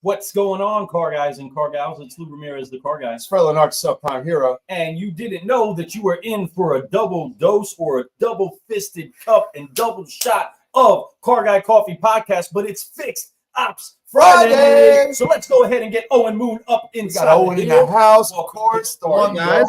What's going on, car guys and car gals? It's Lou Ramirez, the car guy. It's Leonard Subprime Hero. And you didn't know that you were in for a double dose or a double-fisted cup and double shot of Car Guy Coffee Podcast, but it's Fixed Ops Friday. So let's go ahead and get Owen Moon up inside. We got Owen in the house, of course. The one guys.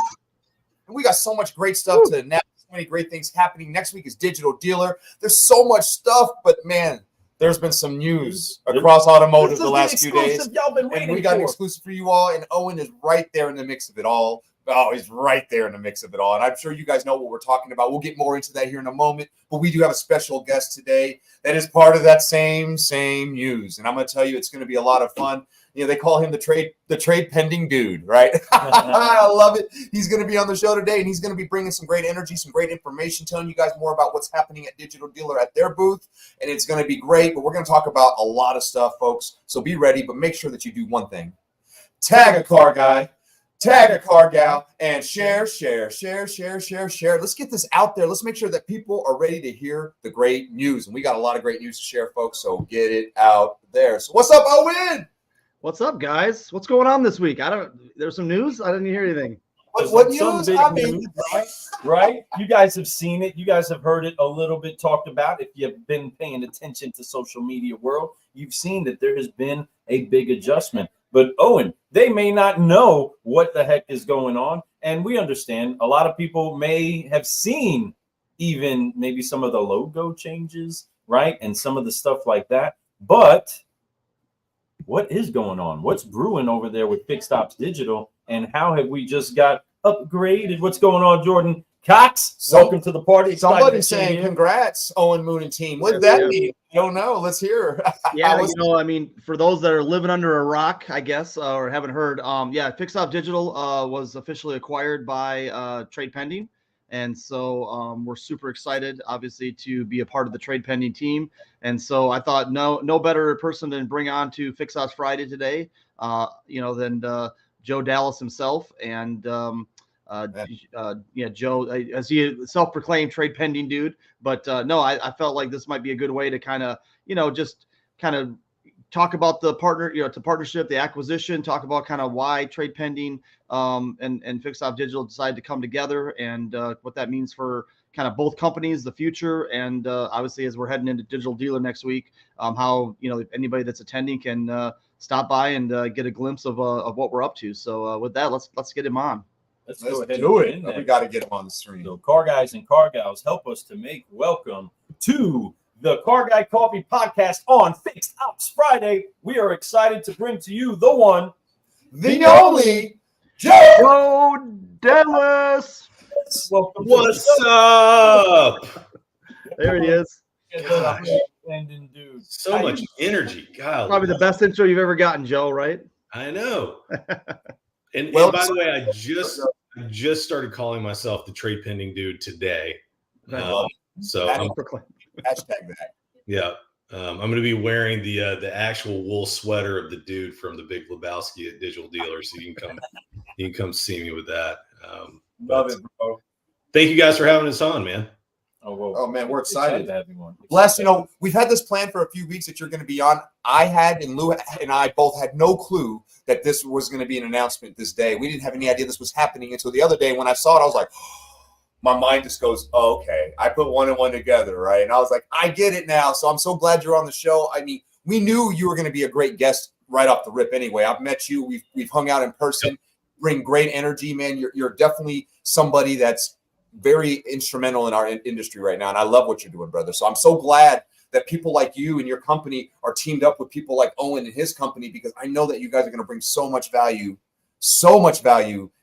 We got so much great stuff to now. So many great things happening. Next week is Digital Dealer. There's so much stuff, but man, there's been some news across automotive the last few days. And we got an exclusive for you all, and Owen is right there in the mix of it all. Oh, he's right there in the mix of it all. And I'm sure you guys know what we're talking about. We'll get more into that here in a moment. But we do have a special guest today that is part of that same news. And I'm going to tell you, it's going to be a lot of fun. You know, they call him the trade pending dude, right? I love it. He's going to be on the show today, and he's going to be bringing some great energy, some great information, telling you guys more about what's happening at Digital Dealer at their booth. And it's going to be great. But we're going to talk about a lot of stuff, folks. So be ready, but make sure that you do one thing. Tag a car guy. Tag a car gal and share. Let's get this out there. Let's make sure that people are ready to hear the great news. And we got a lot of great news to share, folks, so get it out there. So what's up, Owen? What's up, guys? What's going on this week? There's some news? I didn't hear anything. What news? News, right? You guys have seen it. You guys have heard it a little bit talked about. If you've been paying attention to social media world, you've seen that there has been a big adjustment. But Owen, they may not know what the heck is going on. And we understand a lot of people may have seen even maybe some of the logo changes, right? And some of the stuff like that. But what is going on? What's brewing over there with Fixed Ops Digital? And how have we just got upgraded? What's going on, Jordan Cox? Welcome to the party. Somebody's saying congrats, Owen Moon and team. What did that mean? I don't know. Let's hear. Yeah, I mean, for those that are living under a rock, I guess, or haven't heard, Fixed Ops Digital was officially acquired by TradePending. And so we're super excited, obviously, to be a part of the TradePending team. And so I thought no better person than bring on to Fixed Ops Friday today, than Joe Dallas himself. And Joe, as he self-proclaimed trade-pending dude. But I felt like this might be a good way to kind of, just kind of talk about the partnership, the acquisition, talk about kind of why trade-pending and Fixed Ops Digital decided to come together and what that means for kind of both companies, the future, and obviously as we're heading into Digital Dealer next week, how if anybody that's attending can stop by and get a glimpse of what we're up to. So with that, let's get him on. Let's go ahead do and it. We got to get him on the stream. So car guys and car gals, help us to make welcome to the Car Guy Coffee Podcast on Fixed Ops Friday. We are excited to bring to you the one, the only, Joe Dallas. Welcome. What's up? There he is. Dude. So much energy. God, probably the best intro you've ever gotten, Joe, right? I know. And by the way, I just started calling myself the trade pending dude today. So hashtag that. Yeah. I'm going to be wearing the actual wool sweater of the dude from the Big Lebowski at Digital Dealer, so you can come see me with that. Love it, bro. Thank you guys for having us on, man. Oh man, we're excited to have you on. Les, we've had this plan for a few weeks that you're going to be on. I had, and Lou and I both had no clue that this was going to be an announcement this day. We didn't have any idea this was happening until the other day when I saw it. I was like, my mind just goes, oh, okay. I put one and one together, right? And I was like, I get it now. So I'm so glad you're on the show. I mean, we knew you were going to be a great guest right off the rip anyway. I've met you. We've hung out in person. Yep. Bring great energy, man. You're definitely somebody that's very instrumental in our industry right now. And I love what you're doing, brother. So I'm so glad that people like you and your company are teamed up with people like Owen and his company, because I know that you guys are going to bring so much value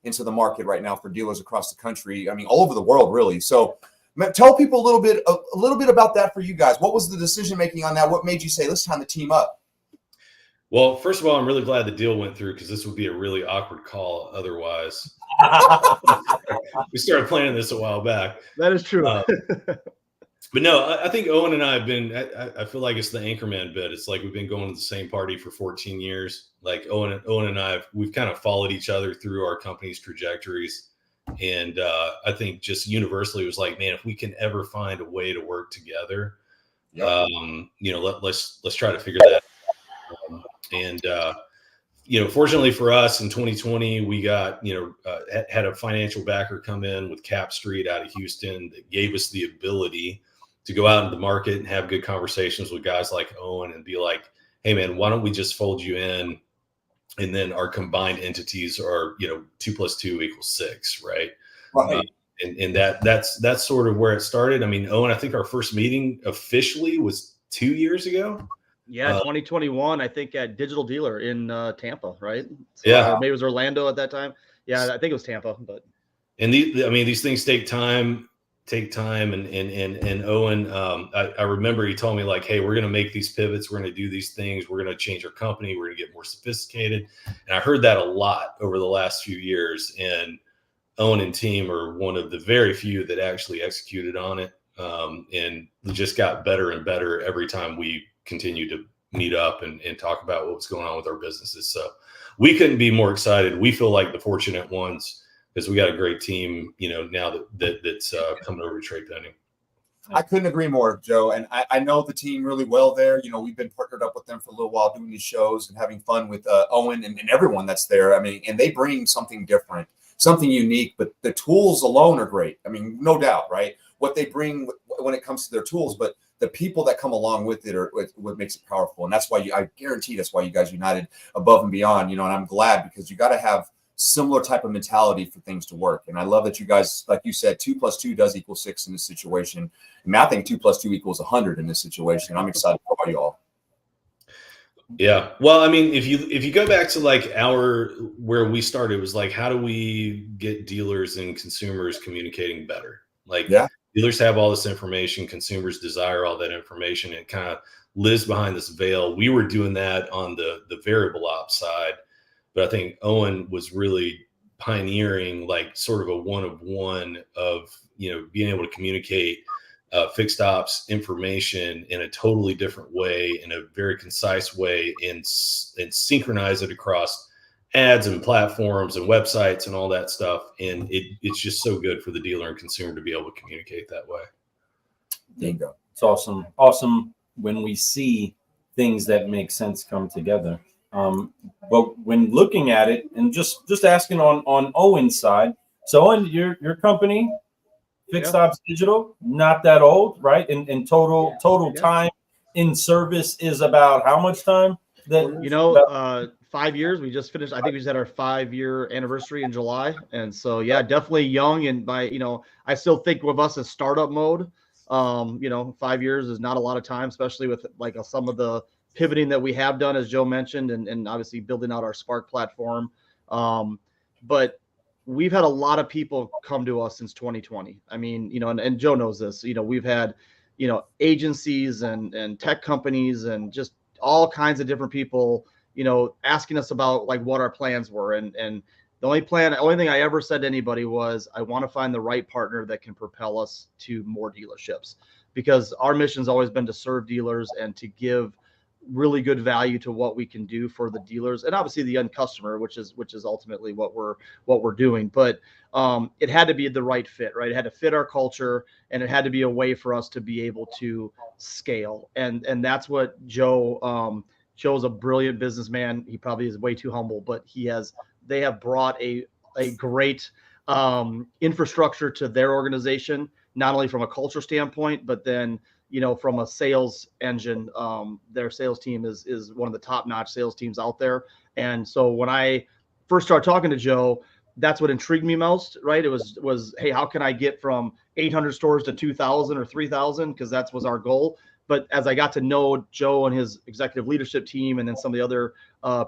into the market right now for dealers across the country. I mean, all over the world, really. So tell people a little bit about that for you guys. What was the decision making on that? What made you say, let's time the team up? Well, first of all, I'm really glad the deal went through, because this would be a really awkward call otherwise. We started planning this a while back. That is true. But no, I think Owen and I have been, I feel like it's the Anchorman bit. It's like we've been going to the same party for 14 years. Like Owen and I, we've kind of followed each other through our company's trajectories. And I think just universally it was like, man, if we can ever find a way to work together, let's try to figure that out. And fortunately for us in 2020, we got had a financial backer come in with Cap Street out of Houston that gave us the ability to go out into the market and have good conversations with guys like Owen and be like, hey man, why don't we just fold you in? And then our combined entities are 2 + 2 = 6, right? Right. And that's sort of where it started. I mean, Owen, I think our first meeting officially was 2 years ago. Yeah, 2021, I think at Digital Dealer in Tampa, right? So, yeah, or maybe it was Orlando at that time. Yeah, I think it was Tampa. But these things take time. And Owen, I remember he told me like, hey, we're going to make these pivots. We're going to do these things. We're going to change our company. We're going to get more sophisticated. And I heard that a lot over the last few years. And Owen and team are one of the very few that actually executed on it. And just got better and better every time we continue to meet up and talk about what's going on with our businesses. So we couldn't be more excited. We feel like the fortunate ones because we got a great team, now that's coming over to TradePending. I couldn't agree more, Joe. And I know the team really well there. We've been partnered up with them for a little while doing these shows and having fun with Owen and everyone that's there. I mean, and they bring something different, something unique, but the tools alone are great. I mean, no doubt, right? What they bring when it comes to their tools, but the people that come along with it are what makes it powerful. And that's why I guarantee that's why you guys united above and beyond, and I'm glad because you got to have similar type of mentality for things to work. And I love that you guys, like you said, 2 + 2 does = 6 in this situation. And I think 2 + 2 = 100 in this situation. I'm excited for all y'all. Yeah. Well, I mean, if you go back to like where we started, it was like, how do we get dealers and consumers communicating better? Like, dealers have all this information, consumers desire all that information. It kind of lives behind this veil. We were doing that on the variable ops side, but I think Owen was really pioneering like sort of a one-of-one of, being able to communicate fixed ops information in a totally different way, in a very concise way, and synchronize it across ads and platforms and websites and all that stuff. And it's just so good for the dealer and consumer to be able to communicate that way. Bingo. It's awesome. Awesome when we see things that make sense come together. But when looking at it and just asking on Owen's side, so Owen, your company, Fixed Ops Digital, not that old, right? And total time in service is about how much time? 5 years. We just finished. I think we just had our 5-year anniversary in July, and so definitely young. And I still think with us as startup mode, 5 years is not a lot of time, especially with like some of the pivoting that we have done, as Joe mentioned, and obviously building out our Spark platform. But we've had a lot of people come to us since 2020. I mean, and Joe knows this. We've had agencies and tech companies and just all kinds of different people asking us about like what our plans were. And the only thing I ever said to anybody was, I want to find the right partner that can propel us to more dealerships, because our mission's always been to serve dealers and to give really good value to what we can do for the dealers and obviously the end customer, which is ultimately what we're doing. But it had to be the right fit, right? It had to fit our culture, and it had to be a way for us to be able to scale. And that's what Joe's a brilliant businessman. He probably is way too humble, but they have brought a great infrastructure to their organization, not only from a culture standpoint, but then from a sales engine. Their sales team is one of the top-notch sales teams out there. And so when I first started talking to Joe, that's what intrigued me most, right? It was, hey, how can I get from 800 stores to 2,000 or 3,000? Because that was our goal. But as I got to know Joe and his executive leadership team, and then some of the other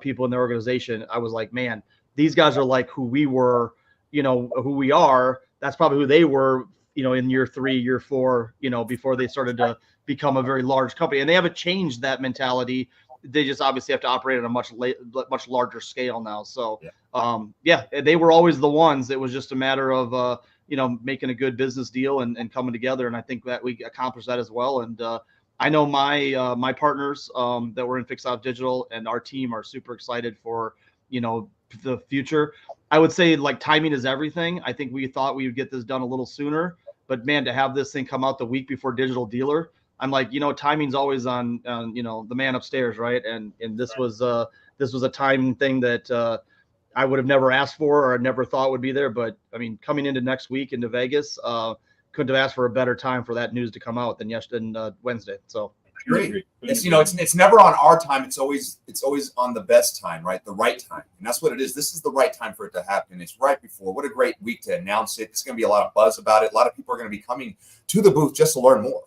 people in their organization, I was like, man, these guys are like who we were, who we are. That's probably who they were, in year 3, year 4, before they started to become a very large company. And they haven't changed that mentality. They just obviously have to operate at a much larger scale now. So, they were always the ones. It was just a matter of, making a good business deal and coming together. And I think that we accomplished that as well. And I know my partners that were in Fixed Ops Digital and our team are super excited for, the future. I would say like timing is everything. I think we thought we would get this done a little sooner, but man, to have this thing come out the week before Digital Dealer, I'm like, timing's always on the man upstairs, right? And this was a timing thing that I would have never asked for or never thought would be there. But I mean, coming into next week into Vegas, couldn't have asked for a better time for that news to come out than Wednesday. So great. It's never on our time. It's always on the best time, right? The right time. And that's what it is. This is the right time for it to happen. It's right before. What a great week to announce it. It's going to be a lot of buzz about it. A lot of people are going to be coming to the booth just to learn more.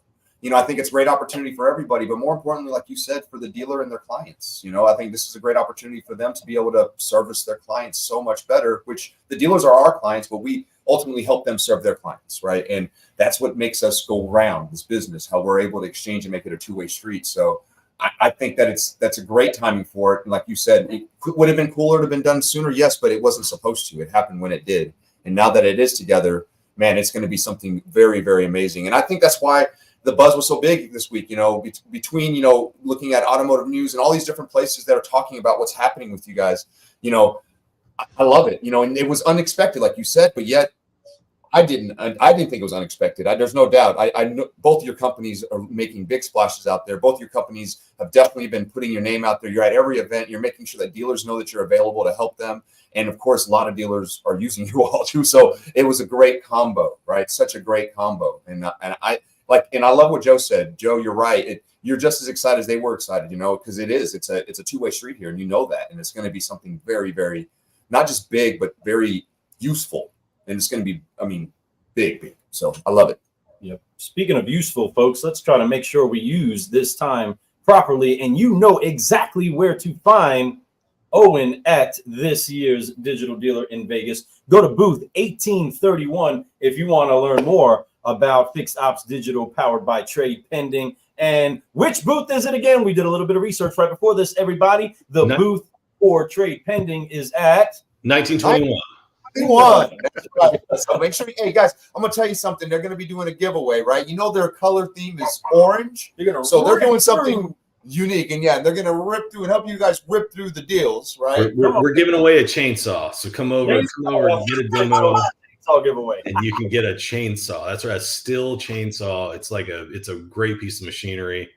I think it's a great opportunity for everybody, but more importantly, like you said, for the dealer and their clients. I think this is a great opportunity for them to be able to service their clients so much better, which the dealers are our clients, but we ultimately help them serve their clients, right? And that's what makes us go round this business, how we're able to exchange and make it a two-way street. So I think that's a great timing for it. And like you said, it would have been cooler to have been done sooner, yes, but it wasn't supposed to. It happened when it did. And now that it is together, man, it's going to be something very, very amazing. And I think that's why the buzz was so big this week, between, looking at automotive news and all these different places that are talking about what's happening with you guys. I love it, and it was unexpected, like you said, but yet I didn't think it was unexpected. There's no doubt. I know both of your companies are making big splashes out there. Both of your companies have definitely been putting your name out there. You're at every event. You're making sure that dealers know that you're available to help them. And of course, a lot of dealers are using you all too. So it was a great combo, right? Such a great combo. And I love what Joe said. Joe, you're right. You're just as excited as they were excited, because it's a two-way street here, and you know that. And it's going to be something very, very, not just big, but very useful. And it's going to be, big. So I love it. Yep. Speaking of useful, folks, let's try to make sure we use this time properly. And you know exactly where to find Owen at this year's Digital Dealer in Vegas. Go to booth 1831 if you want to learn more about Fixed Ops Digital powered by TradePending. And which booth is it again? We did a little bit of research right before this, everybody. The booth for TradePending is at 1921. That's right. So make sure, hey guys, I'm gonna tell you something. They're gonna be doing a giveaway, right? Their color theme is orange, so they're doing something unique, and they're gonna rip through and help you guys rip through the deals, right? We're giving away a chainsaw, so come over and get a demo. Chainsaw giveaway, and you can get a chainsaw. That's right, a still chainsaw. It's a great piece of machinery.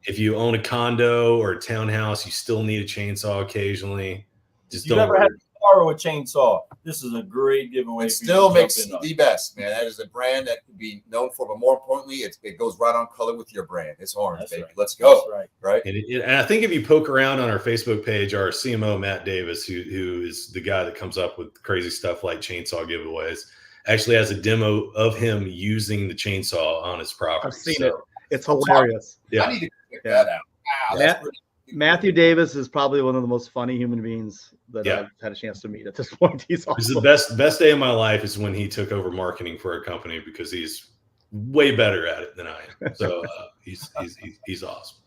If you own a condo or a townhouse, you still need a chainsaw occasionally. Just don't never had to borrow a chainsaw. This is a great giveaway. It still makes the best, man. That is a brand that can be known for, but more importantly, it goes right on color with your brand. It's orange, That's baby. Right. Let's go. That's right. And I think if you poke around on our Facebook page, our CMO Matt Davis, who is the guy that comes up with crazy stuff like chainsaw giveaways, actually has a demo of him using the chainsaw on his property. I've seen it. It's hilarious. Yeah. I need to check that out. Wow, Matthew Davis is probably one of the most funny human beings that I've had a chance to meet at this point. He's awesome. The best day of my life is when he took over marketing for a company, because he's way better at it than I am. So he's awesome.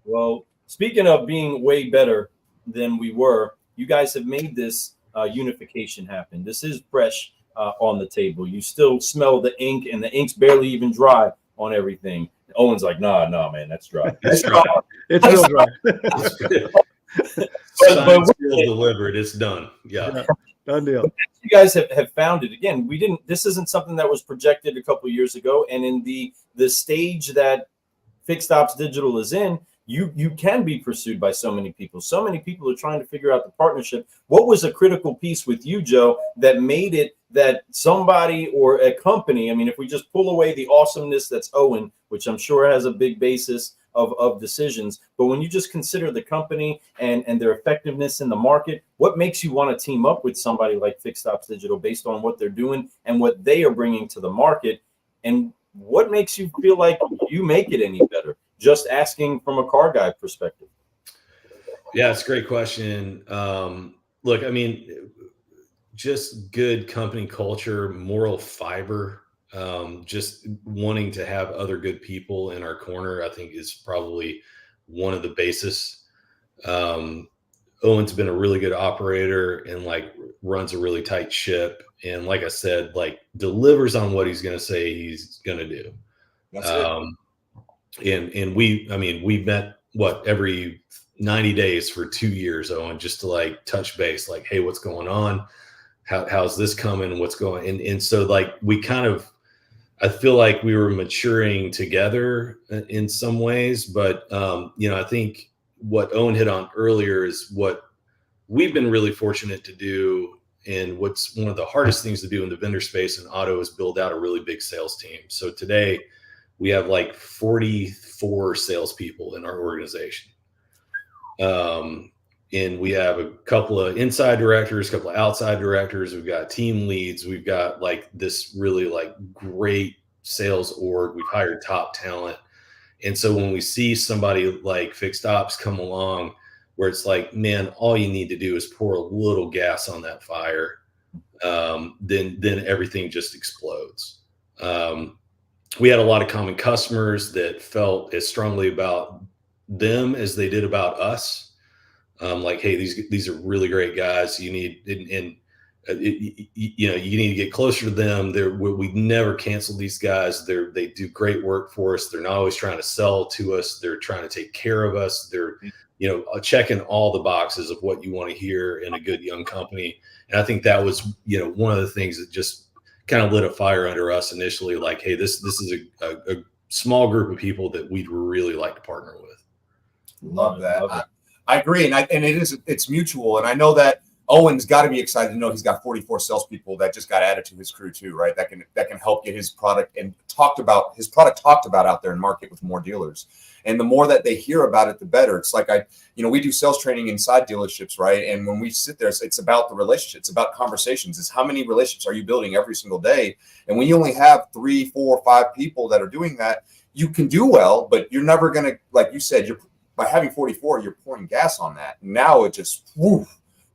Well, speaking of being way better than we were, you guys have made this unification happen. This is fresh on the table. You still smell the ink, and the ink's barely even dry on everything. Owen's like, nah, man, that's dry. That's dry. It's real dry. Signed, sealed, delivered. It's done. Yeah. Done deal. You guys have found it again. This isn't something that was projected a couple of years ago. And in the stage that Fixed Ops Digital is in, you can be pursued by so many people. So many people are trying to figure out the partnership. What was a critical piece with you, Joe, that made it that somebody or a company, if we just pull away the awesomeness that's Owen, which I'm sure has a big basis of decisions, but when you just consider the company and their effectiveness in the market, what makes you want to team up with somebody like Fixed Ops Digital based on what they're doing and what they are bringing to the market? And what makes you feel like you make it any better? Just asking from a car guy perspective. Yeah, it's a great question. Look, just good company culture, moral fiber, just wanting to have other good people in our corner, I think is probably one of the basis. Owen's been a really good operator and runs a really tight ship. And like I said, delivers on what he's going to say he's going to do. That's it. And we met every 90 days for 2 years, Owen, just to touch base, hey, what's going on? How's this coming? What's going? And so we kind of, I feel like we were maturing together in some ways, but I think what Owen hit on earlier is what we've been really fortunate to do. And what's one of the hardest things to do in the vendor space in auto is build out a really big sales team. So today we have like 44 salespeople in our organization. And we have a couple of inside directors, a couple of outside directors. We've got team leads. We've got like this really like great sales org. We've hired top talent. And so when we see somebody like Fixed Ops come along, where it's like, man, all you need to do is pour a little gas on that fire, then everything just explodes. We had a lot of common customers that felt as strongly about them as they did about us. Like, hey, these are really great guys. You need, you need to get closer to them. We never cancel these guys. They do great work for us. They're not always trying to sell to us. They're trying to take care of us. They're, checking all the boxes of what you want to hear in a good young company. And I think that was, one of the things that just kind of lit a fire under us initially. Like, hey, this is a small group of people that we'd really like to partner with. Love that. I agree, and it's mutual. And I know that Owen's got to be excited to know he's got 44 salespeople that just got added to his crew too, right? That can help get his product talked about out there in market with more dealers. And the more that they hear about it, the better. It's like we do sales training inside dealerships, right? And when we sit there, it's about the relationship. It's about conversations. It's how many relationships are you building every single day? And when you only have 3, 4, 5 people that are doing that, you can do well, but you're never gonna, like you said, by having 44, you're pouring gas on that. Now it just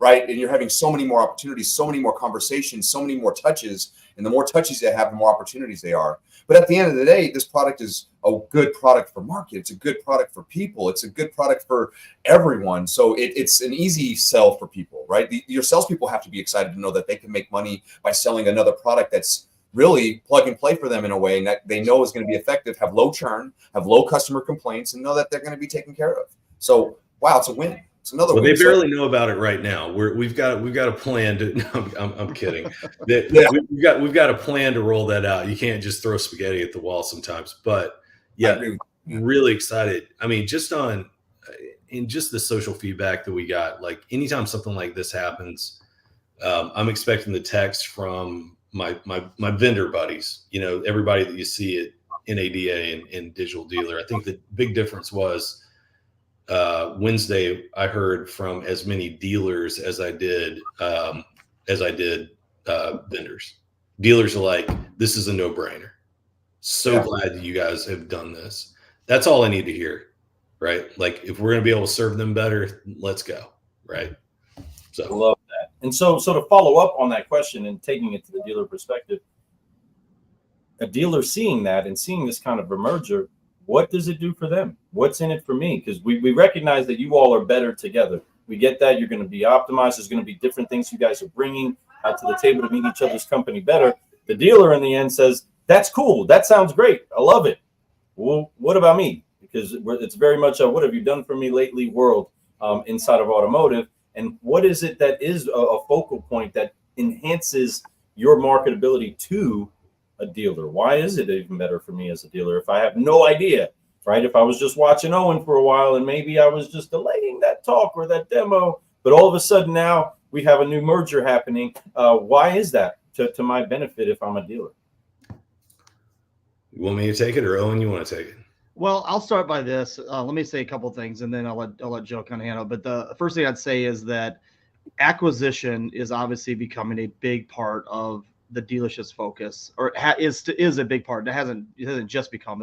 right? And you're having so many more opportunities, so many more conversations, so many more touches. And the more touches they have, the more opportunities they are. But at the end of the day, this product is a good product for market. It's a good product for people. It's a good product for everyone. So it's an easy sell for people, right? Your salespeople have to be excited to know that they can make money by selling another product that's really plug and play for them in a way, and that they know is going to be effective, have low churn, have low customer complaints, and know that they're going to be taken care of. So, wow, it's a win. It's another win. They barely know about it right now. We've got a plan to. No, I'm kidding. We've got a plan to roll that out. You can't just throw spaghetti at the wall sometimes. But yeah, really excited. I mean, just the social feedback that we got. Like anytime something like this happens, I'm expecting the text from my vendor buddies. Everybody that you see at NADA and Digital Dealer. I think the big difference was. Wednesday, I heard from as many dealers as I did vendors. Dealers are like, this is a no-brainer. So glad that you guys have done this. That's all I need to hear, right? Like, if we're going to be able to serve them better, let's go, right? So I love that. And so to follow up on that question and taking it to the dealer perspective, a dealer seeing that and seeing this kind of a merger, what does it do for them? What's in it for me? Because we recognize that you all are better together. We get that. You're going to be optimized. There's going to be different things you guys are bringing out to the table to make each other's company better. The dealer in the end says, that's cool. That sounds great. I love it. Well, what about me? Because it's very much a what have you done for me lately world inside of automotive. And what is it that is a focal point that enhances your marketability to a dealer? Why is it even better for me as a dealer if I have no idea, right? If I was just watching Owen for a while and maybe I was just delaying that talk or that demo, but all of a sudden now we have a new merger happening. Why is that to my benefit if I'm a dealer? You want me to take it, or Owen, you want to take it? Well, I'll start by this. Let me say a couple of things, and then I'll let Joe kind of handle it. But the first thing I'd say is that acquisition is obviously becoming a big part of the dealership's focus, or is a big part. It hasn't just become.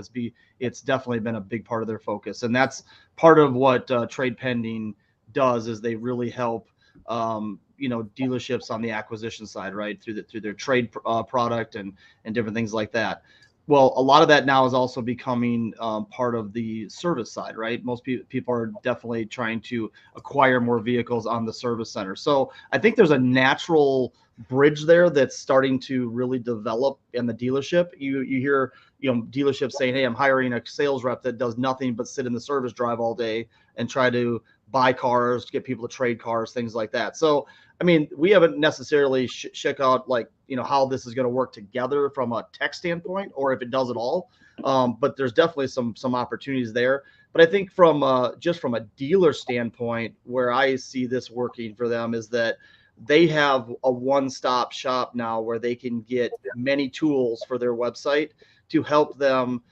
It's definitely been a big part of their focus, and that's part of what TradePending does. Is they really help dealerships on the acquisition side, right, through their trade product and different things like that. Well, a lot of that now is also becoming part of the service side, right? Most people are definitely trying to acquire more vehicles on the service center. So I think there's a natural bridge there that's starting to really develop in the dealership. You hear dealerships saying, hey, I'm hiring a sales rep that does nothing but sit in the service drive all day and try to buy cars, get people to trade cars, things like that. So I mean, we haven't necessarily check out like, how this is going to work together from a tech standpoint, or if it does at all. But there's definitely some opportunities there. But I think from just from a dealer standpoint, where I see this working for them is that they have a one-stop shop now where they can get many tools for their website to help them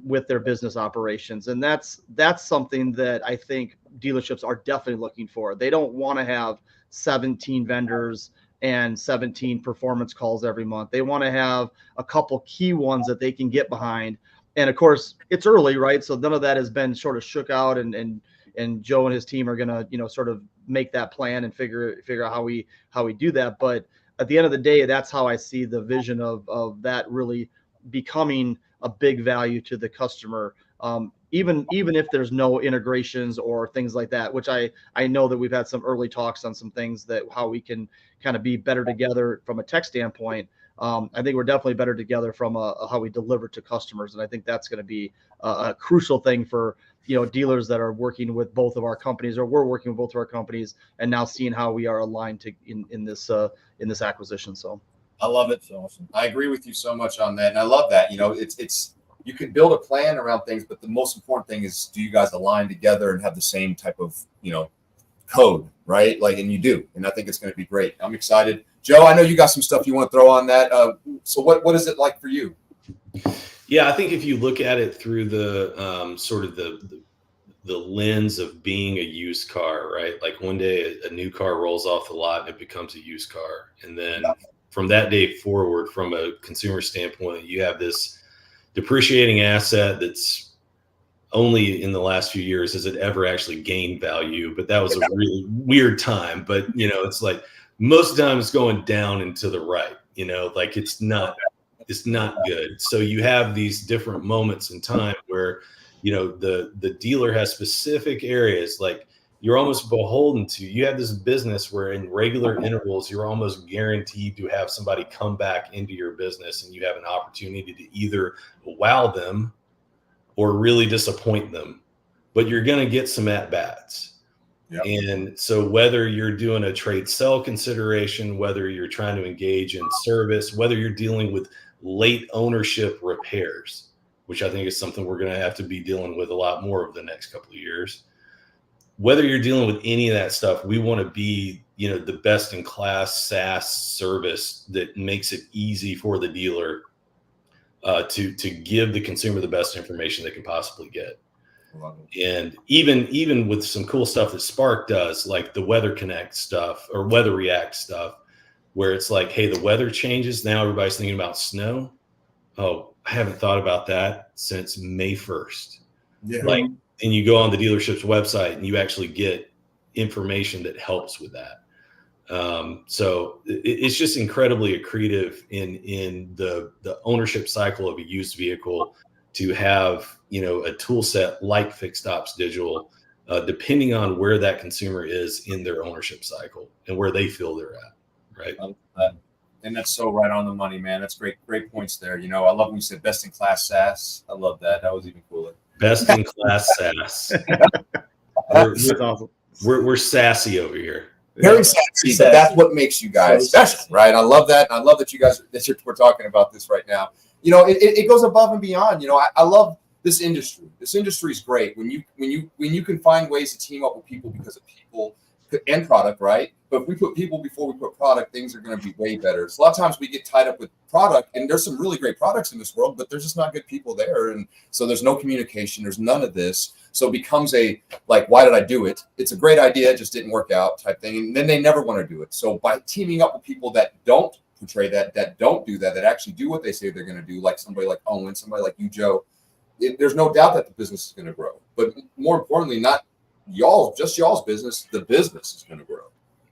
with their business operations. And that's something that I think dealerships are definitely looking for. They don't want to have 17 vendors and 17 performance calls every month. They want to have a couple key ones that they can get behind. And of course, it's early, right? So none of that has been sort of shook out, and Joe and his team are going to, sort of make that plan and figure out how we do that. But at the end of the day, that's how I see the vision of that really becoming a big value to the customer. Even if there's no integrations or things like that, which I know that we've had some early talks on some things that how we can kind of be better together from a tech standpoint. I think we're definitely better together from how we deliver to customers. And I think that's going to be a crucial thing for, dealers that are working with both of our companies, or we're working with both of our companies, and now seeing how we are aligned in this acquisition. So I love it. So awesome. I agree with you so much on that. And I love that, it's, you can build a plan around things, but the most important thing is, do you guys align together and have the same type of, code, right? Like, and you do. And I think it's going to be great. I'm excited. Joe, I know you got some stuff you want to throw on that. So what is it like for you? Yeah, I think if you look at it through the sort of the lens of being a used car, right? Like one day a new car rolls off the lot and it becomes a used car. And then from that day forward, from a consumer standpoint, you have this depreciating asset that's only in the last few years has it ever actually gained value. But that was a really weird time. But, it's like most of the time it's going down and to the right, like it's not good. So you have these different moments in time where, the dealer has specific areas, like you're almost beholden to. You have this business where in regular intervals, you're almost guaranteed to have somebody come back into your business, and you have an opportunity to either wow them or really disappoint them, but you're going to get some at-bats. Yep. And so whether you're doing a trade sell consideration, whether you're trying to engage in service, whether you're dealing with late ownership repairs, which I think is something we're going to have to be dealing with a lot more over the next couple of years, whether you're dealing with any of that stuff, we want to be, the best in class SaaS service that makes it easy for the dealer to give the consumer the best information they can possibly get. And even with some cool stuff that Spark does, like the Weather Connect stuff or Weather React stuff, where it's like, hey, the weather changes. Now everybody's thinking about snow. Oh, I haven't thought about that since May 1st. Yeah. Like, and you go on the dealership's website and you actually get information that helps with that. So it's just incredibly accretive in the ownership cycle of a used vehicle to have, a tool set like Fixed Ops Digital, depending on where that consumer is in their ownership cycle and where they feel they're at. Right. And that's so right on the money, man. That's great points there. I love when you said best in class SaaS. I love that. That was even cooler. Best in class SaaS. We're sassy over here. Very sassy, but that's what makes you guys special, right? I love that. I love that you guys we're talking about this right now. It goes above and beyond. I love this industry. This industry is great when you can find ways to team up with people because of people and product, right? But if we put people before we put product, things are going to be way better. So a lot of times we get tied up with product, and there's some really great products in this world, but there's just not good people there. And so there's no communication. There's none of this. So it becomes why did I do it? It's a great idea. It just didn't work out type thing. And then they never want to do it. So by teaming up with people that don't portray that don't do that actually do what they say they're going to do, like somebody like Owen, somebody like you, Joe, there's no doubt that the business is going to grow. But more importantly, not y'all's business, the business is going to grow.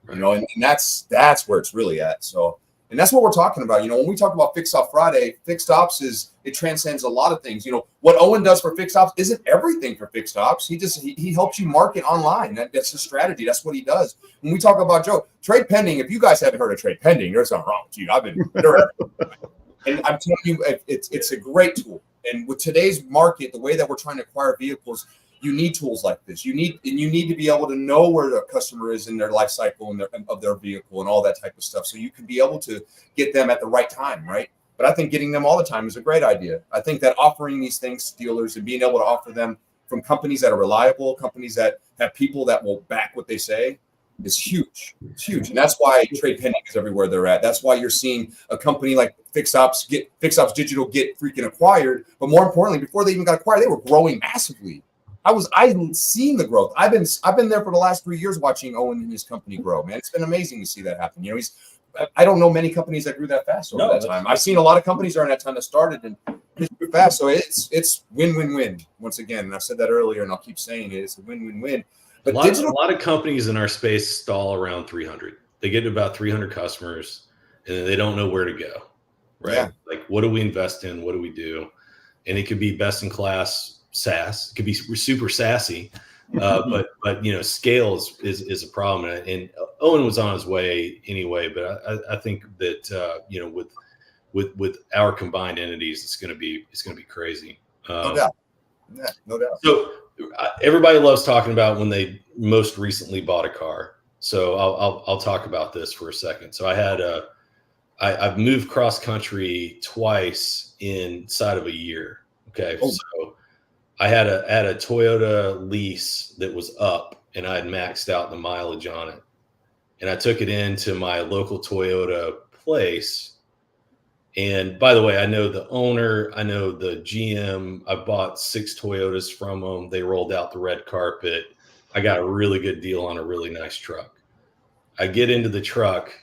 Right. And that's where it's really at. So, and that's what we're talking about. When we talk about Fix Ops Friday, Fixed Ops it transcends a lot of things. What Owen does for Fixed Ops isn't everything for Fixed Ops. He helps you market online. That's his strategy. That's what he does. When we talk about Joe, TradePending, if you guys haven't heard of TradePending, there's something wrong with you. I've been and I'm telling you, it's a great tool. And with today's market, the way that we're trying to acquire vehicles, You need tools like this. You need to be able to know where the customer is in their life cycle and of their vehicle and all that type of stuff. So you can be able to get them at the right time, right? But I think getting them all the time is a great idea. I think that offering these things to dealers and being able to offer them from companies that are reliable, companies that have people that will back what they say, is huge. It's huge. And that's why TradePending is everywhere they're at. That's why you're seeing a company like FixOps Digital get freaking acquired. But more importantly, before they even got acquired, they were growing massively. I've seen the growth. I've been there for the last 3 years watching Owen and his company grow, man. It's been amazing to see that happen. You know, I don't know many companies that grew that fast over that time. I've seen a lot of companies during that time that started and grew fast. So it's win-win-win once again. And I've said that earlier and I'll keep saying it. It's a win-win-win. But a lot of companies in our space stall around 300. They get to about 300 customers and then they don't know where to go, right? Yeah. Like, what do we invest in? What do we do? And it could be best in class SaaS. It could be super sassy, but you know, scale is a problem. And Owen was on his way anyway. But I think that you know, with our combined entities, it's going to be crazy. No doubt. Yeah, no doubt. So everybody loves talking about when they most recently bought a car. So I'll talk about this for a second. So I've moved cross country twice inside of a year. Okay, so I had a Toyota lease that was up, and I had maxed out the mileage on it, and I took it into my local Toyota place. And by the way, I know the owner, I know the GM. I bought 6 Toyotas from them. They rolled out the red carpet. I got a really good deal on a really nice truck. I get into the truck,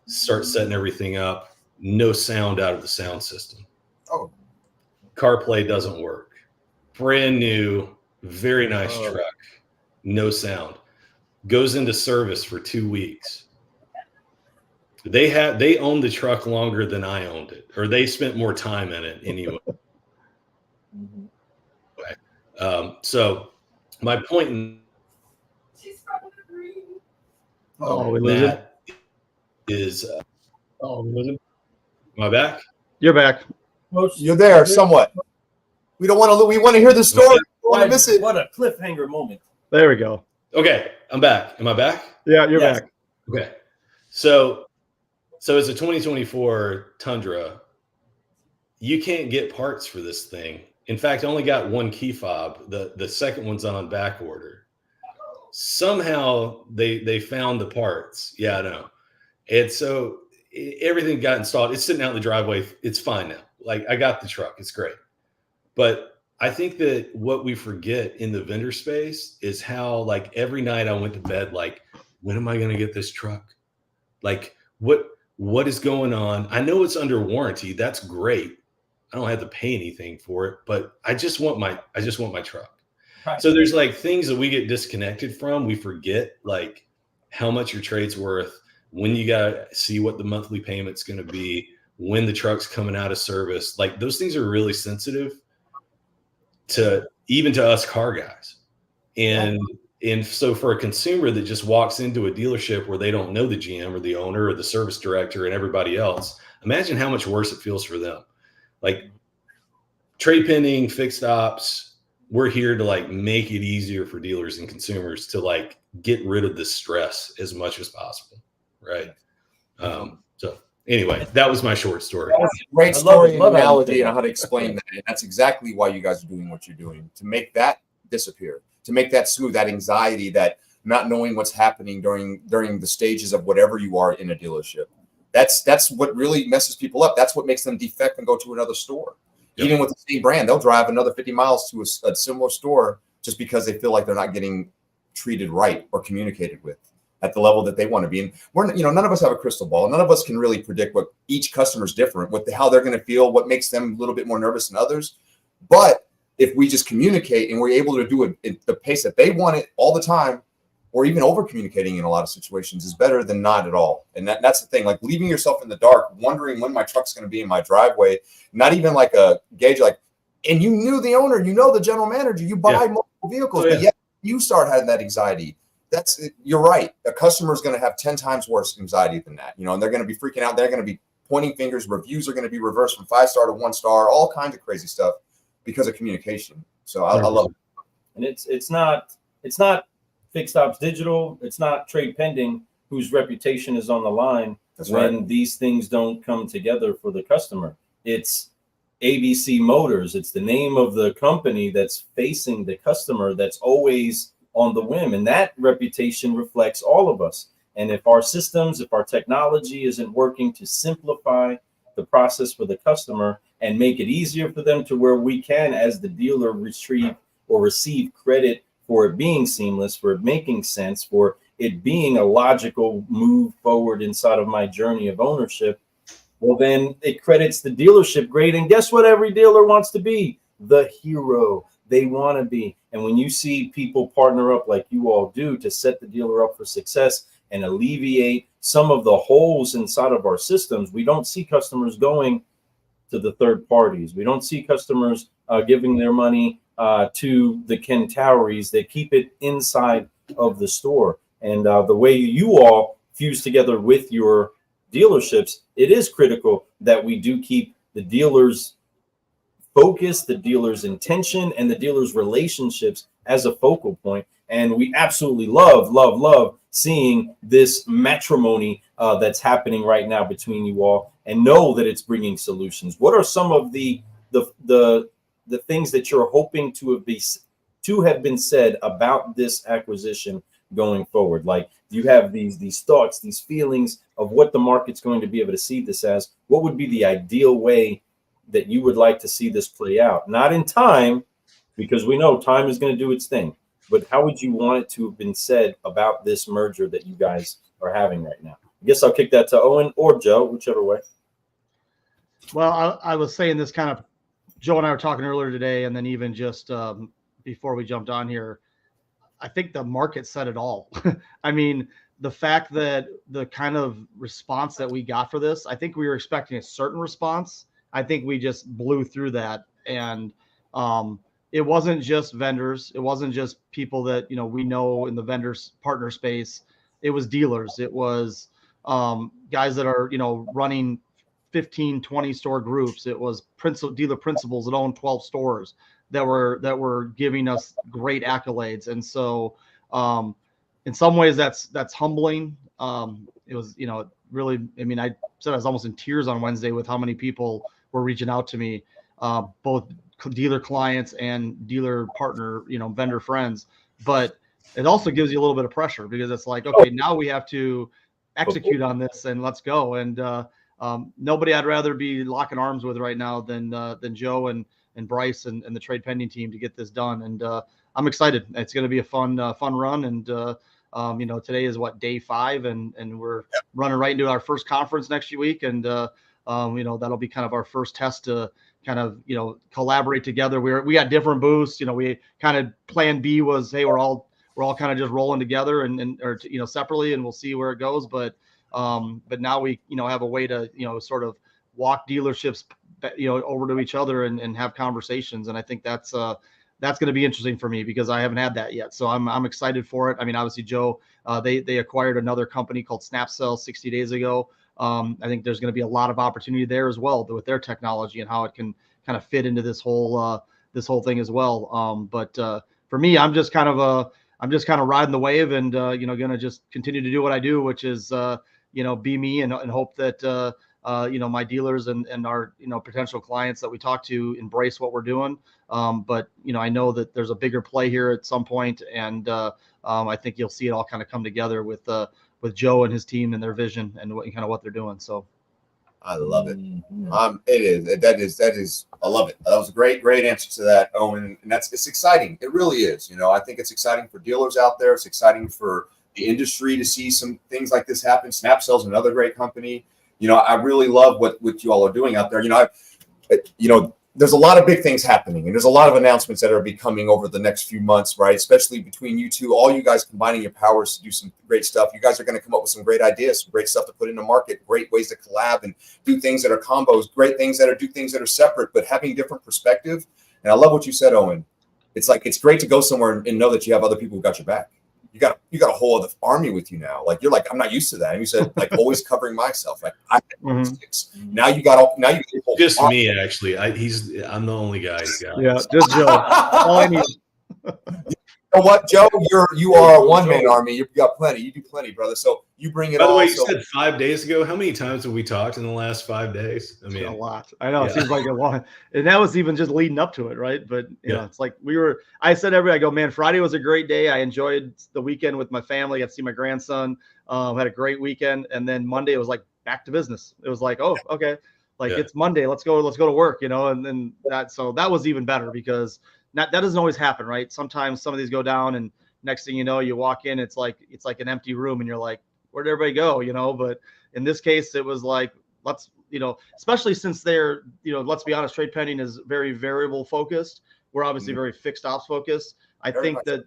start setting everything up. No sound out of the sound system. Oh, CarPlay doesn't work. Brand new, very nice truck. No sound. Goes into service for 2 weeks. They owned the truck longer than I owned it, or they spent more time in it anyway. So my point is, am I back? You're back. You're there somewhat. We don't want to. We want to hear the story. We don't want to miss it. What a cliffhanger moment. There we go. Okay, I'm back. Am I back? Yeah, you're back. Okay. So it's a 2024 Tundra. You can't get parts for this thing. In fact, I only got one key fob. The second one's on back order. Somehow they found the parts. Yeah, I know. And so everything got installed. It's sitting out in the driveway. It's fine now. Like, I got the truck. It's great. But I think that what we forget in the vendor space is how, like, every night I went to bed, like, when am I going to get this truck? Like, what is going on? I know it's under warranty. That's great. I don't have to pay anything for it, but I just want my truck. Right. So there's like things that we get disconnected from. We forget, like, how much your trade's worth, when you got to see what the monthly payment's going to be, when the truck's coming out of service. Like, those things are really sensitive to us car guys. And so for a consumer that just walks into a dealership where they don't know the GM or the owner or the service director and everybody else, imagine how much worse it feels for them. Like, TradePending, Fixed Ops, we're here to, like, make it easier for dealers and consumers to, like, get rid of the stress as much as possible. Right. So anyway, that was my short story. That's a great story and analogy and how to explain that. And that's exactly why you guys are doing what you're doing, to make that disappear, to make that smooth, that anxiety, that not knowing what's happening during the stages of whatever you are in a dealership. That's what really messes people up. That's what makes them defect and go to another store. Yep. Even with the same brand, they'll drive another 50 miles to a similar store just because they feel like they're not getting treated right or communicated with at the level that they want to be. And none of us have a crystal ball. None of us can really predict what each customer's different, how they're going to feel, what makes them a little bit more nervous than others. But if we just communicate and we're able to do it at the pace that they want it all the time, or even over communicating in a lot of situations, is better than not at all. And that's the thing, like leaving yourself in the dark, wondering when my truck's going to be in my driveway, not even like a gauge, like, and you knew the owner, you know the general manager, you buy multiple vehicles, but yet you start having that anxiety. You're right. A customer is going to have 10 times worse anxiety than that, and they're going to be freaking out. They're going to be pointing fingers. Reviews are going to be reversed from 5-star to 1-star, all kinds of crazy stuff because of communication. So I love it. And it's not Fixed Ops Digital, it's not TradePending, whose reputation is on the line when these things don't come together for the customer. It's ABC Motors. It's the name of the company that's facing the customer that's always on the whim. And that reputation reflects all of us. And if our systems, if our technology isn't working to simplify the process for the customer and make it easier for them to where we can, as the dealer, retrieve or receive credit for it being seamless, for it making sense, for it being a logical move forward inside of my journey of ownership, well, then it credits the dealership great. And guess what? Every dealer wants to be the hero. They want to be. And when you see people partner up like you all do to set the dealer up for success and alleviate some of the holes inside of our systems, we don't see customers going to the third parties. We don't see customers giving their money to the Kentauries. They keep it inside of the store. And the way you all fuse together with your dealerships, it is critical that we do keep the dealers' focus, the dealer's intention, and the dealer's relationships as a focal point. And we absolutely love seeing this matrimony that's happening right now between you all, and know that it's bringing solutions. What are some of the things that you're hoping to have been said about this acquisition going forward? Like, do you have these thoughts, these feelings of what the market's going to be able to see this as? What would be the ideal way that you would like to see this play out? Not in time, because we know time is going to do its thing, but how would you want it to have been said about this merger that you guys are having right now? I guess I'll kick that to Owen or Joe, whichever way. Well, I was saying this kind of, Joe and I were talking earlier today, and then even just before we jumped on here, I think the market said it all. I mean, the fact that the kind of response that we got for this, I think we were expecting a certain response. I think we just blew through that. And it wasn't just vendors. It wasn't just people that, we know in the vendors partner space. It was dealers. It was guys that are, running 15, 20 store groups. It was dealer principals that own 12 stores that were giving us great accolades. And so in some ways that's humbling. It was, really, I mean, I said I was almost in tears on Wednesday with how many people were reaching out to me, both dealer clients and dealer partner, vendor friends. But it also gives you a little bit of pressure, because it's like, okay, now we have to execute on this and let's go. And nobody I'd rather be locking arms with right now than Joe and Bryce and the TradePending team to get this done. And I'm excited. It's going to be a fun run. And today is day 5, and we're running right into our first conference next week. And that'll be kind of our first test to kind of collaborate together. We got different booths. We kind of plan B was, hey, we're all kind of just rolling together or separately, and we'll see where it goes. But now we have a way to sort of walk dealerships over to each other and have conversations. And I think that's going to be interesting for me, because I haven't had that yet. So I'm excited for it. I mean, obviously, Joe, they acquired another company called SnapCell 60 days ago. I think there's going to be a lot of opportunity there as well with their technology and how it can kind of fit into this whole thing as well. But for me, I'm just kind of riding the wave and going to just continue to do what I do, which is be me and hope that my dealers and our potential clients that we talk to embrace what we're doing. But I know that there's a bigger play here at some point, and I think you'll see it all kind of come together with Joe and his team and their vision and kind of what they're doing. So I love it. That is I love it. That was a great answer to that, Owen. And it's exciting. It really is. I think it's exciting for dealers out there. It's exciting for the industry to see some things like this happen. SnapCell's another great company. I really love what you all are doing out there. There's a lot of big things happening, and there's a lot of announcements that are becoming over the next few months, right? Especially between you two, all you guys combining your powers to do some great stuff. You guys are going to come up with some great ideas, some great stuff to put in the market, great ways to collab and do things that are combos, great things that are separate, but having different perspective. And I love what you said, Owen. It's like, it's great to go somewhere and know that you have other people who got your back. You got a whole other army with you now. Like, you're like, I'm not used to that. And you said, like, always covering myself. Like, now you got just me, actually. I'm the only guy. Yeah, just Joe. All I need. You know what, Joe? You are a one-man army. You've got plenty. You do plenty, brother. So you bring it By the all. way, you So said 5 days ago. How many times have we talked in the last 5 days? I mean, a lot. I know. It yeah. seems like a lot. And that was even just leading up to it, right? But, you know, it's like I said I go, man, Friday was a great day. I enjoyed the weekend with my family. Got to see my grandson. Had a great weekend. And then Monday, it was like back to business. It was like, oh, okay. Like it's Monday. Let's go to work, you know? And then that was even better because that doesn't always happen, right? Sometimes some of these go down and next thing you know, you walk in, it's like an empty room and you're like, where'd everybody go? You know, but in this case, it was like, let's, you know, especially since they're, you know, let's be honest, TradePending is very variable focused. We're obviously very fixed ops focused. I think that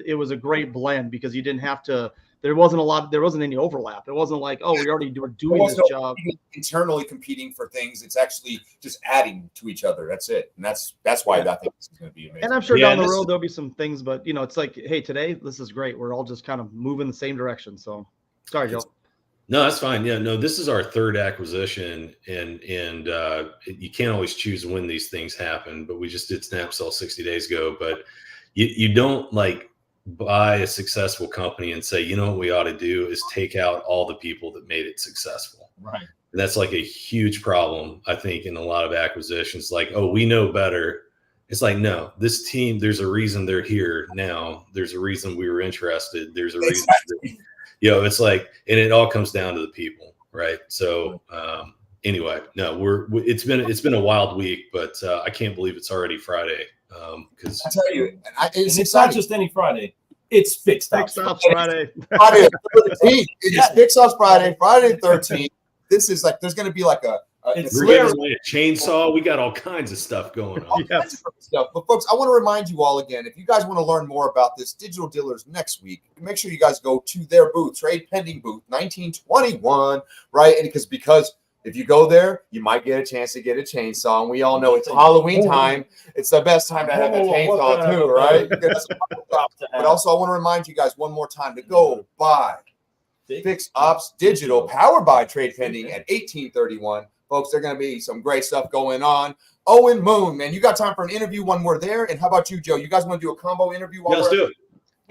it was a great blend because you didn't have to, there wasn't any overlap. It wasn't like, oh, we already were doing this job. Internally competing for things. It's actually just adding to each other. That's it. And that's why I think this is going to be amazing. And I'm sure down the road, there'll be some things, but you know, it's like, hey, today, this is great. We're all just kind of moving the same direction. So sorry, Joe. No, that's fine. Yeah, no, this is our third acquisition, and you can't always choose when these things happen. But we just did snap sell 60 days ago. But you don't like buy a successful company and say, you know what we ought to do is take out all the people that made it successful. Right. And that's like a huge problem, I think, in a lot of acquisitions. Like, oh, we know better. It's like, no, this team, there's a reason they're here now. There's a reason we were interested. There's a reason. You know, it's like, and it all comes down to the people, right? So anyway, no, it's been a wild week, but I can't believe it's already Friday. Because I tell you, it's not just any Friday. It's Fixed Ops Friday. Friday 13th. It is Fixed Ops Friday, Friday 13th. This is like, there's going to be like we're giving away a chainsaw. We got all kinds of stuff going on. But folks, I want to remind you all again, if you guys want to learn more about this, Digital Dealers next week, make sure you guys go to their booth, TradePending booth 1921, right? And because if you go there, you might get a chance to get a chainsaw. And we all know it's Halloween time. It's the best time to have a chainsaw too, right? But also, I want to remind you guys one more time to go buy Fixed Ops Digital, powered by TradePending at 1831. Folks, there's going to be some great stuff going on. Owen Moon, man, you got time for an interview when we're there? And how about you, Joe? You guys want to do a combo interview? Let's do it.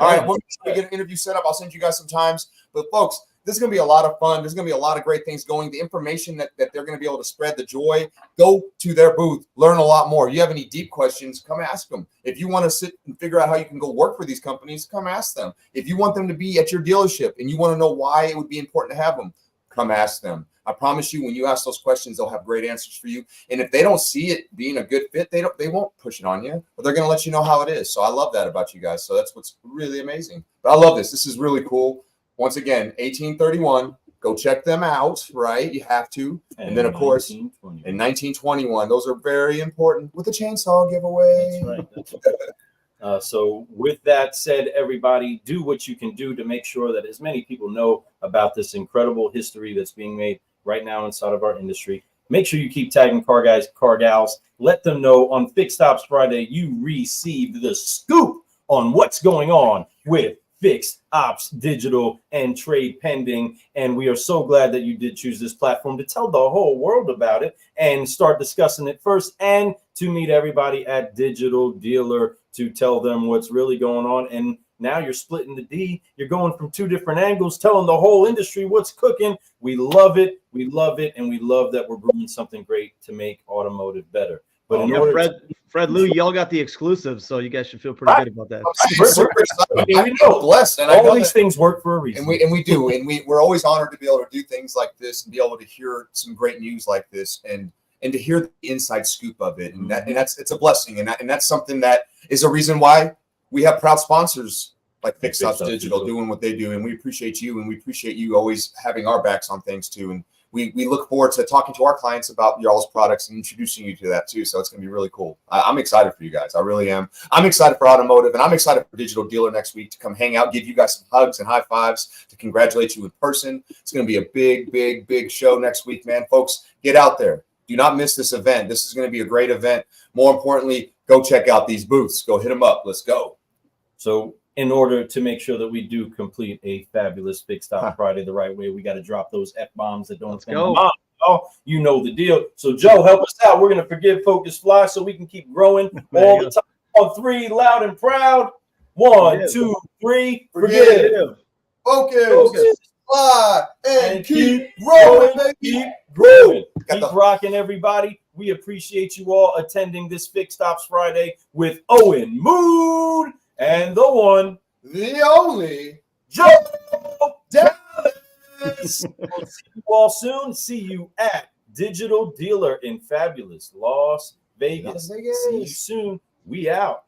All right, once we get an interview set up, I'll send you guys some times. But folks, this is going to be a lot of fun. There's going to be a lot of great things going. The information that they're going to be able to spread, the joy, go to their booth, learn a lot more. If you have any deep questions, come ask them. If you want to sit and figure out how you can go work for these companies, come ask them. If you want them to be at your dealership and you want to know why it would be important to have them, come ask them. I promise you, when you ask those questions, they'll have great answers for you. And if they don't see it being a good fit, they won't push it on you, but they're going to let you know how it is. So I love that about you guys. So that's what's really amazing. But I love this. This is really cool. Once again, 1831. Go check them out, right? You have to. And then, of course, in 1921. Those are very important with the chainsaw giveaway. That's right. So with that said, everybody, do what you can do to make sure that as many people know about this incredible history that's being made right now inside of our industry. Make sure you keep tagging car guys, car gals. Let them know on Fixed Ops Friday you received the scoop on what's going on with Fixed Ops Digital and TradePending. And we are so glad that you did choose this platform to tell the whole world about it and start discussing it first, and to meet everybody at Digital Dealer to tell them what's really going on. And now you're splitting the D. You're going from two different angles, telling the whole industry what's cooking. We love it. We love it. And we love that we're bringing something great to make automotive better. But in order Fred Lou, y'all got the exclusive, so you guys should feel pretty good about that. We know, blessed, and all these things work for a reason. And we do, and we're always honored to be able to do things like this and be able to hear some great news like this, and to hear the inside scoop of it, and it's a blessing, and that's something that is a reason why we have proud sponsors like Fixed Ops Digital doing what they do, and we appreciate you, and we appreciate you always having our backs on things too, and we look forward to talking to our clients about y'all's products and introducing you to that too. So it's going to be really cool. I'm excited for you guys. I really am. I'm excited for automotive, and I'm excited for Digital Dealer next week to come hang out, give you guys some hugs and high fives, to congratulate you in person. It's going to be a big, big, big show next week, man. Folks, get out there. Do not miss this event. This is going to be a great event. More importantly, go check out these booths. Go hit them up. Let's go. So in order to make sure that we do complete a fabulous Fixed Ops Friday the right way, we got to drop those F-bombs that don't offend the mom. Oh, you know the deal. So Joe, help us out. We're going to forgive, focus, fly, so we can keep growing all the time. On three, loud and proud. One, Forgive. 2, 3. Forgive. Forgive. Focus. Fly and keep growing, growing, baby. keep growing. Got Keep the- rocking, everybody. We appreciate you all attending this Fix Stops Friday with Owen Moon and the one, The only Joe Dallas. We'll see you all soon. See you at Digital Dealer in fabulous Las Vegas. Las Vegas. See you soon. We out.